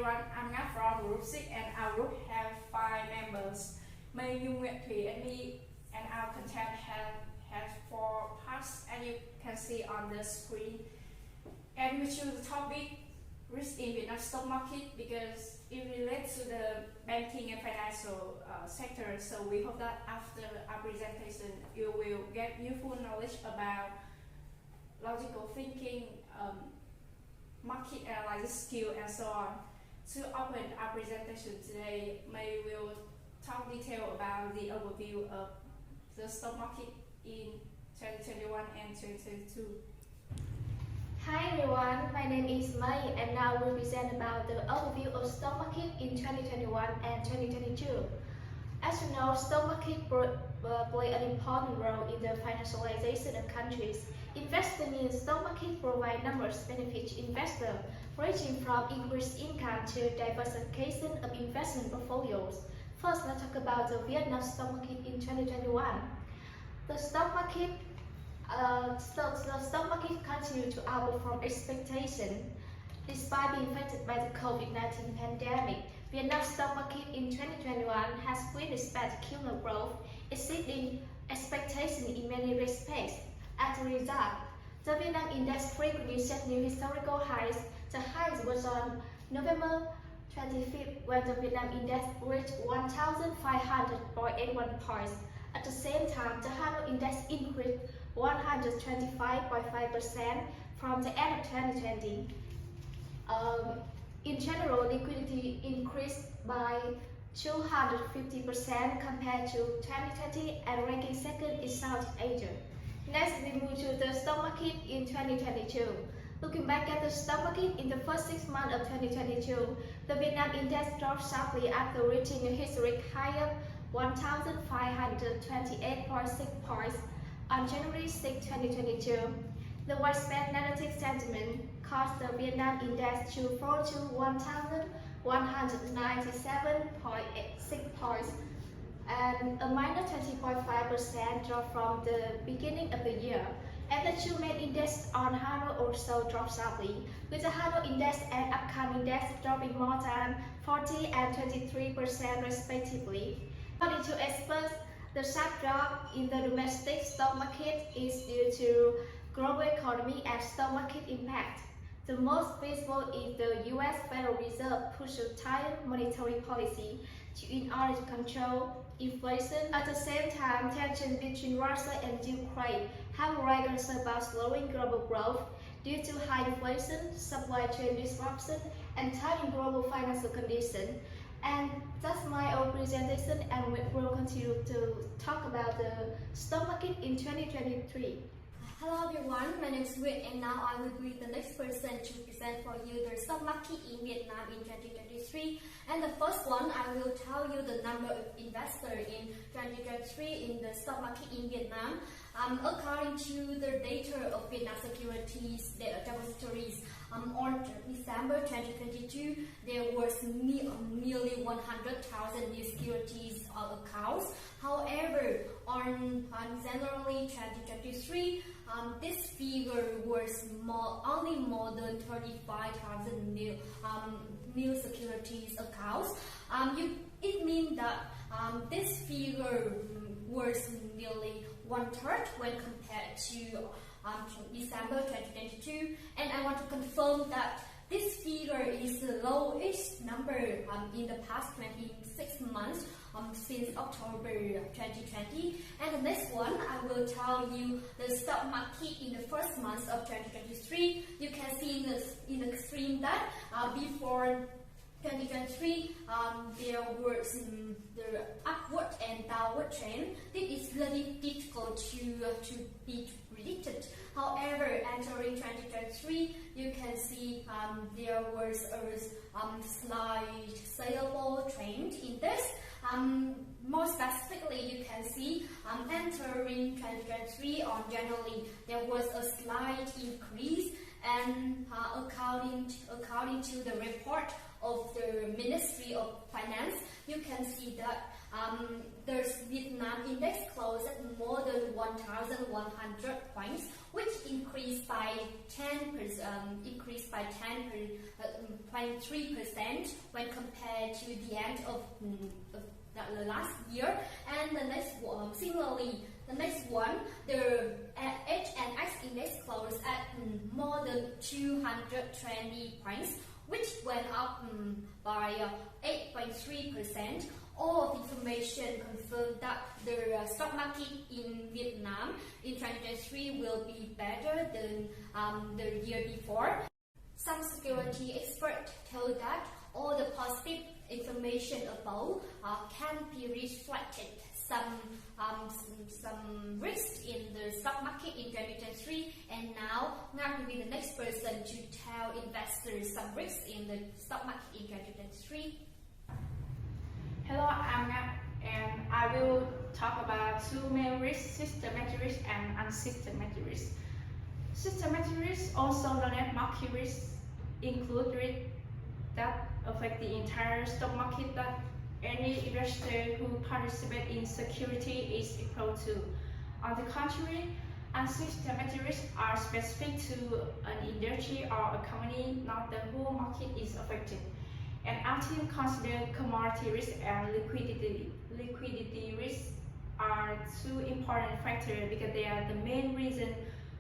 everyone, I'm Nga from Group 6 and our group have 5 members. May, nhưng, Viện, Thủy, and me, and our content has 4 parts, and you can see on the screen. And we choose the topic risk in Vietnam stock market because it relates to the banking and financial sector. So we hope that after our presentation you will get useful knowledge about logical thinking, market analysis skill, and so on. To open our presentation today, May will talk detail about the overview of the stock market in 2021 and 2022. Hi everyone, my name is May and now we'll present about the overview of stock market in 2021 and 2022. As you know, stock market play an important role in the financialization of countries. Investing in stock market provide numerous benefits to investors, ranging from increased income to diversification of investment portfolios. First, let's talk about the Vietnam stock market in 2021. The stock market continued to outperform expectations. Despite being affected by the COVID-19 pandemic, Vietnam's stock market in 2021 has witnessed spectacular growth, exceeding expectations in many respects. As a result, the Vietnam Index frequently set new historical highs. The highest was on November 25th, when the Vietnam Index reached 1,500.81 points. At the same time, the Hanoi Index increased 125.5% from the end of 2020. In general, liquidity increased by 250% compared to 2020 and ranking second in South Asia. Next, we move to the stock market in 2022. Looking back at the stock market in the first 6 months of 2022, the Vietnam Index dropped sharply after reaching a historic high of 1,528.6 points on January 6, 2022. The widespread negative sentiment caused the Vietnam Index to fall to 1,197.6 points, and a minor 20.5% drop from the beginning of the year. And the two main indexes on Hanoi also dropped sharply, with the Hanoi Index and upcoming index dropping more than 40 and 23% respectively. According to experts, the sharp drop in the domestic stock market is due to global economy and stock market impact. The most visible is the U.S. Federal Reserve pushed a tighter monetary policy in order to control inflation. At the same time, tensions between Russia and Ukraine have raised concerns about slowing global growth due to high inflation, supply chain disruption, and tightening global financial conditions. And that's my own presentation, and we will continue to talk about the stock market in 2023. Hello everyone, my name is Viện and now I will be the next person to present for you the stock market in Vietnam in 2023. And the first one, I will tell you the number of investors in 2023 in the stock market in Vietnam. According to the data of Vietnam Securities Depositories, on December 2022, there was nearly 100,000 new securities accounts. However, on January 2023, this figure was only more than 35,000 new securities accounts. It means that this figure was nearly 1/3 when compared to December 2022, and I want to confirm that this figure is the lowest number in the past 26 months since October 2020. And the next one, I will tell you the stock market in the first months of 2023. You can see in the screen that before 2023, there was the upward and downward trend. This is really difficult to be predicted. However, entering 2023, you can see there was a slight saleable trend in this. More specifically, you can see entering 2023 on January, there was a slight increase, and according to the report of the Ministry of Finance, you can see that There's Vietnam index closed at more than 1,100 points, which increased by 10.3% when compared to the end of the last year. And the next one, similarly, the next one, the H&X index closed at more than 220 points, which went up by 8.3%. All of the information confirmed that the stock market in Vietnam in 2023 will be better than the year before. Some security experts told that all the positive information above can be reflected some risks in the stock market in 2023, and now Ngân will be the next person to tell investors some risks in the stock market in 2023. Hello, I'm Ngân, and I will talk about two main risks: systematic risk and unsystematic risk. Systematic risk, also known as market risk, include risks that affect the entire stock market that any investor who participates in security is exposed to. On the contrary, unsystematic risks are specific to an industry or a company, not the whole market is affected. And our team consider commodity risk and liquidity risk are two important factors because they are the main reason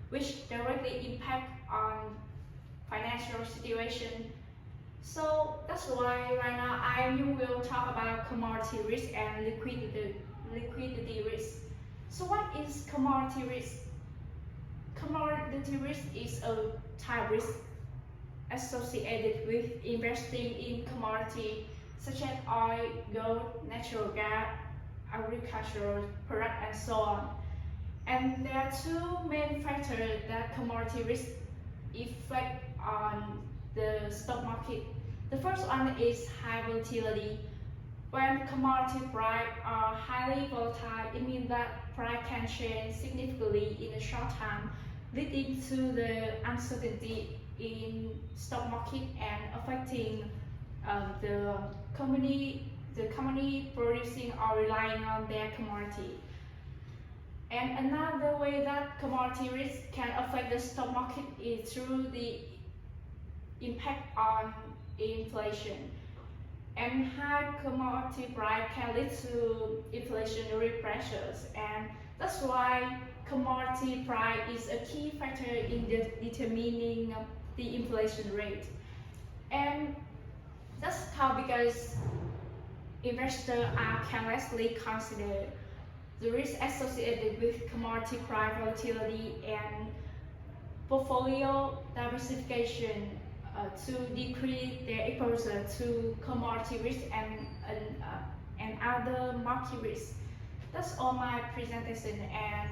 which directly impact on financial situation. So that's why right now I will talk about commodity risk and liquidity risk. So what is commodity risk? Commodity risk is a type risk associated with investing in commodity such as oil, gold, natural gas, agricultural products, and so on. And there are two main factors that commodity risk affect on the stock market. The first one is high volatility. When commodity prices are highly volatile, it means that price can change significantly in a short time, leading to the uncertainty in stock market and affecting the company producing or relying on their commodity. And another way that commodity risk can affect the stock market is through the impact on inflation. And high commodity price can lead to inflationary pressures, and that's why commodity price is a key factor in determining the inflation rate. And that's how, because investors are carelessly consider the risk associated with commodity price volatility and portfolio diversification to decrease their exposure to commodity risk and other market risks. That's all my presentation, and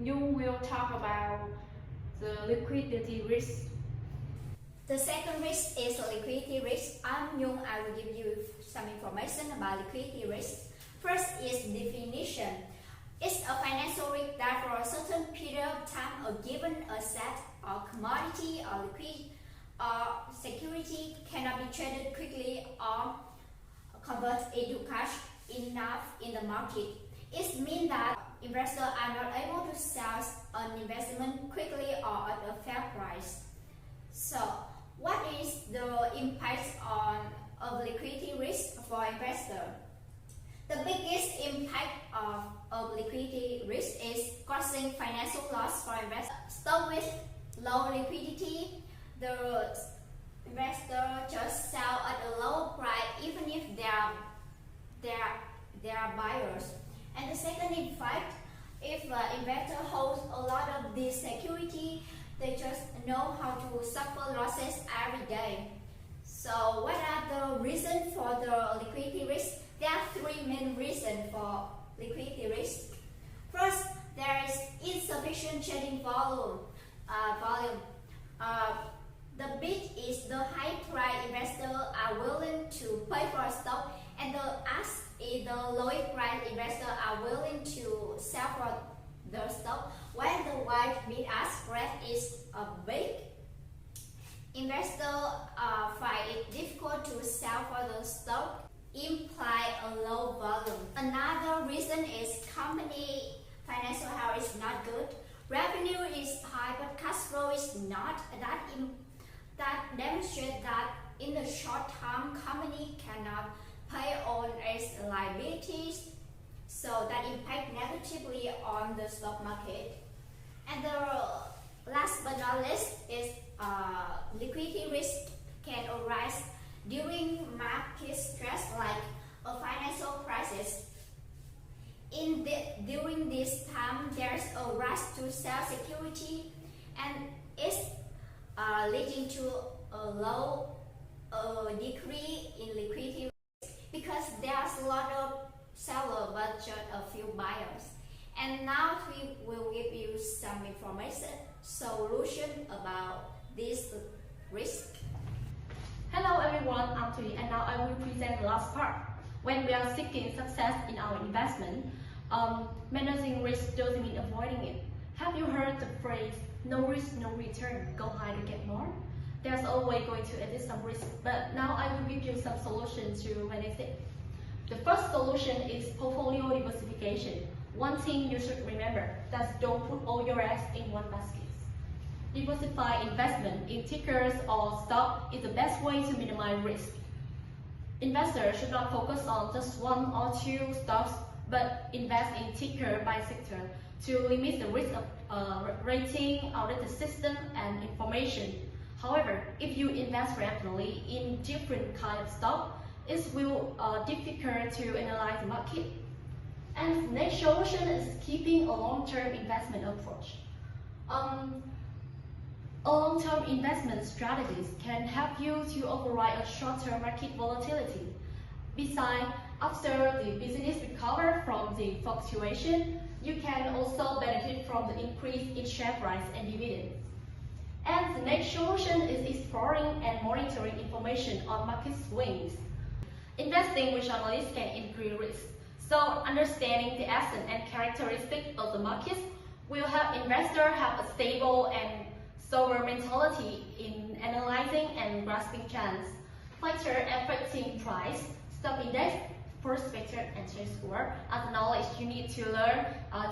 Nhung will talk about the liquidity risk. The second risk is liquidity risk. I'm Nhung. I will give you some information about liquidity risk. First is definition. It's a financial risk that for a certain period of time a given asset or commodity or liquid or security cannot be traded quickly or converted into cash enough in the market. It means that investors are not able to sell an investment quickly or at a fair price. So, what is the impact of liquidity risk for investors? The biggest impact of liquidity risk is causing financial loss for investors. Start with low liquidity. The investor just sell at a low price even if they are buyers. And the second impact, if investor holds a lot of this security, they just know how to suffer losses every day. So what are the reasons for the liquidity risk? There are three main reasons for liquidity risk. First, there is insufficient trading volume. The bid is the high price investors are willing to pay for a stock, and the ask is the low price investors are willing to sell for the stock. When the wide bid ask spread is big, investors find it difficult to sell for the stock. imply a low volume. Another reason is company financial health is not good. Revenue is high but cash flow is not. That demonstrates that in the short term, company cannot pay on its liabilities, so that impact negatively on the stock market. And the last but not least is liquidity risk can arise during market stress like a financial crisis. During this time, there's a rush to sell security, and it's leading to a decrease in liquidity risk because there's a lot of seller but just a few buyers. And now we will give you some solution about this risk. Hello everyone, I'm Thủy and now I will present the last part. When we are seeking success in our investment, managing risk doesn't mean avoiding it. Have you heard the phrase, no risk, no return, go high to get more? There's always going to exist some risk, but now I will give you some solutions to manage it. The first solution is portfolio diversification. One thing you should remember, that's don't put all your eggs in one basket. Diversify investment in tickers or stock is the best way to minimize risk. Investors should not focus on just one or two stocks, but invest in ticker by sector to limit the risk of rating, audit system, and information. However, if you invest rapidly in different kinds of stock, it will difficult to analyze the market. And the next solution is keeping a long-term investment approach. A long-term investment strategies can help you to override a short-term market volatility. Besides, after the business recovers from the fluctuation, you can also benefit from the increase in share price and dividends. And the next solution is exploring and monitoring information on market swings. Investing with analysts can increase risk, so understanding the essence and characteristics of the markets will help investors have a stable and sober mentality in analyzing and grasping trends. Factor affecting price, stock index, perspective, and trend score are the knowledge you need to learn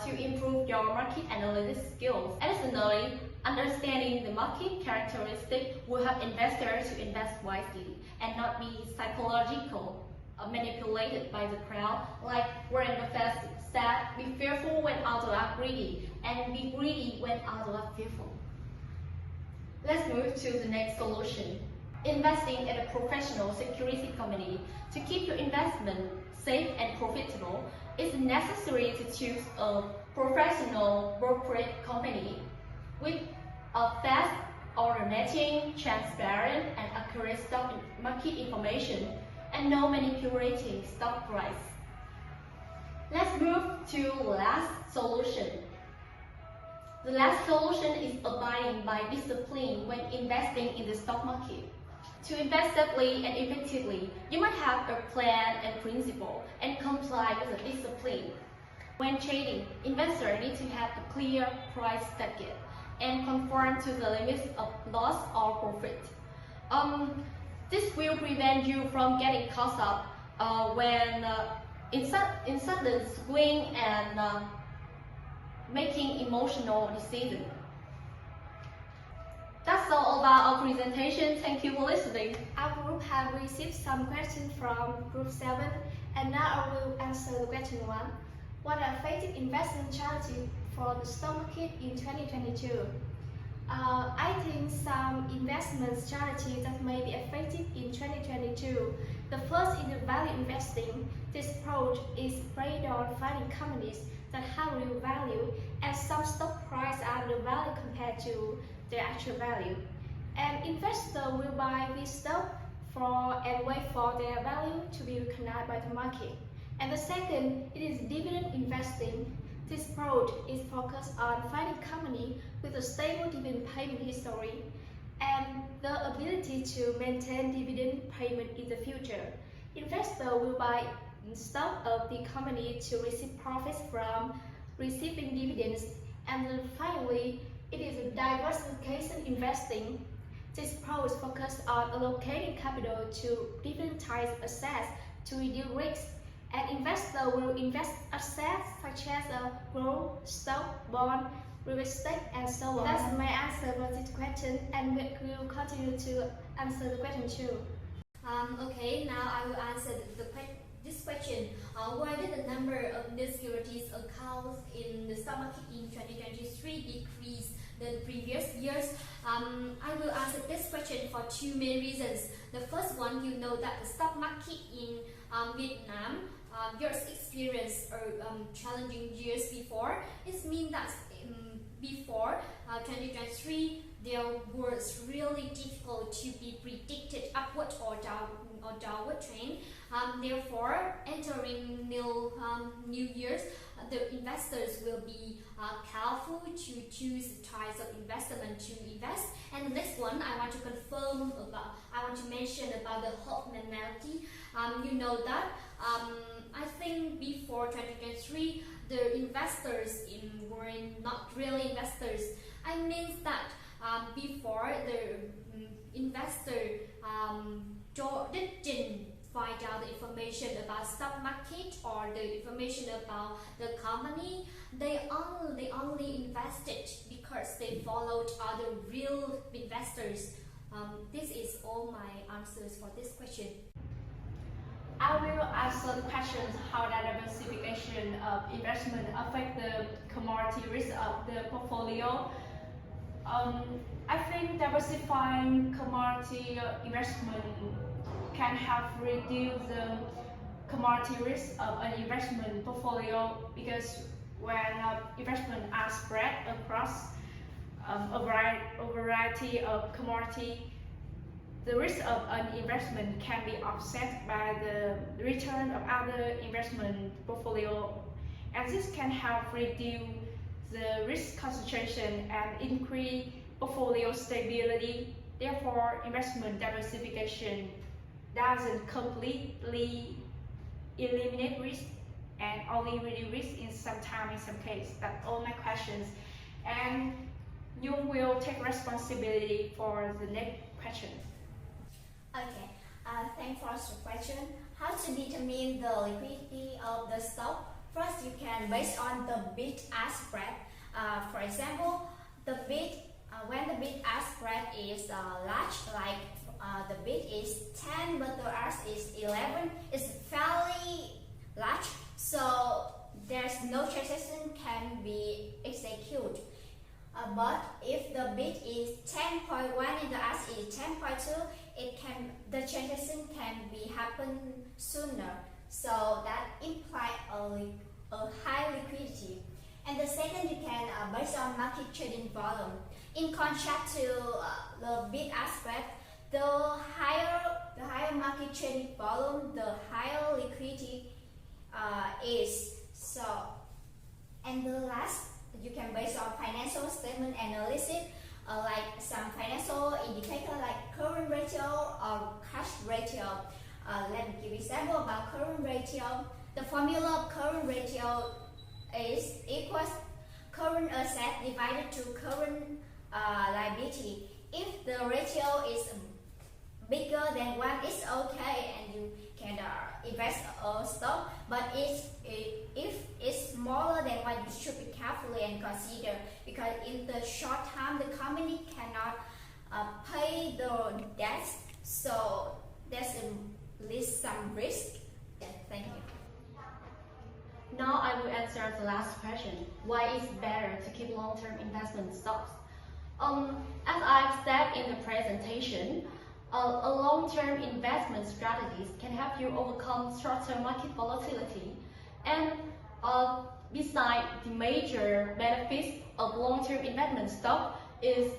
to improve your market analysis skills. Additionally, understanding the market characteristics will help investors to invest wisely and not be psychological manipulated by the crowd. Like Warren Buffett said, be fearful when others are greedy, and be greedy when others are fearful. Let's move to the next solution. Investing at a professional security company. To keep your investment safe and profitable, it's necessary to choose a professional brokerage company with a fast order matching, transparent and accurate stock market information, and no manipulating stock price. Let's move to the last solution. The last solution is abiding by discipline when investing in the stock market. To invest safely and effectively, you must have a plan and principle and comply with the discipline. When trading, investors need to have a clear price target and conform to the limits of loss or profit. This will prevent you from getting caught up when in sudden swing and making emotional decisions. That's all about our presentation. Thank you for listening. Our group have received some questions from group 7, and now I will answer the question 1. What are effective investment strategies for the stock market in 2022? I think some investment strategies that may be effective in 2022. The first is the value investing. This approach is based on finding companies that have real value, and some stock price are the value compared to their actual value. An investor will buy this stock and wait for their value to be recognized by the market. And the second, it is dividend investing. This approach is focused on finding company with a stable dividend payment history and the ability to maintain dividend payment in the future. Investor will buy stock of the company to receive profits from receiving dividends. And then finally, it is a diversification investing. This approach focuses on allocating capital to different types of assets to reduce risk. An investor will invest assets such as gold, stock, bond, real estate, and so on. That's my answer for this question, and we will continue to answer the question too. Okay, now I will answer this question. Why did the number of new securities accounts in the stock market in 2023 decrease than previous years? I will answer this question for two main reasons. The first one, you know that the stock market in Vietnam just experienced challenging years before. It means that before 2023, there was really difficult to be predicted upward or downward trend. Therefore, entering new years, the investors will be careful to choose the types of investment to invest. And the next one, I want to mention about the hope mentality. You know that I think before 2023, the investors were not really investors. I mean that before the investor didn't find out the information about stock market or the information about the company. They only invested because they followed other real investors. This is all my answers for this question. I will answer the questions how the diversification of investment affect the commodity risk of the portfolio. I think diversifying commodity investment can help reduce the commodity risk of an investment portfolio, because when investment are spread across a variety of commodity, the risk of an investment can be offset by the return of other investment portfolio, and this can help reduce the risk concentration and increase portfolio stability. Therefore, investment diversification doesn't completely eliminate risk and only reduce risk in some time, in some case. That's all my questions. And you will take responsibility for the next question. Okay, thanks for the question. How to determine the liquidity of the stock? First, you can based on the bid-ask spread. For example, when the bid-ask spread is large, like the bid is 10 but the ask is 11, it's fairly large, so there's no transaction can be executed. But if the bid is 10.1 and the ask is 10.2, the transaction can be happen sooner. So that implies a high liquidity. And the second, you can based on market trading volume. In contrast to the bid-ask spread, the higher market trading volume, the higher liquidity is. So, and the last, you can base on financial statement analysis, like some financial indicator like current ratio or cash ratio. Let me give example about current ratio. The formula of current ratio is equals current asset divided to current liability. If the ratio is bigger than 1, it's okay and you can invest a stock. But if it's smaller than 1, you should be carefully and consider, because in the short time the company cannot pay the debts, so there's at least some risk. Yeah, thank you. Now I will answer the last question. Why is it better to keep long-term investment stocks? As I've said in the presentation, a long-term investment strategies can help you overcome short-term market volatility. And besides, the major benefits of long-term investment stock is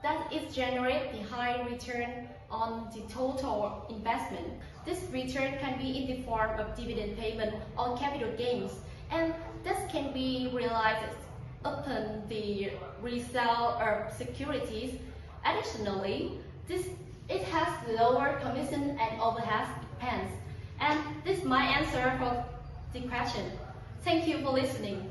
that it generates the high return on the total investment. This return can be in the form of dividend payment or capital gains, and this can be realized upon the resale of securities. Additionally, it has lower commission and overhead expense. And this is my answer for the question. Thank you for listening.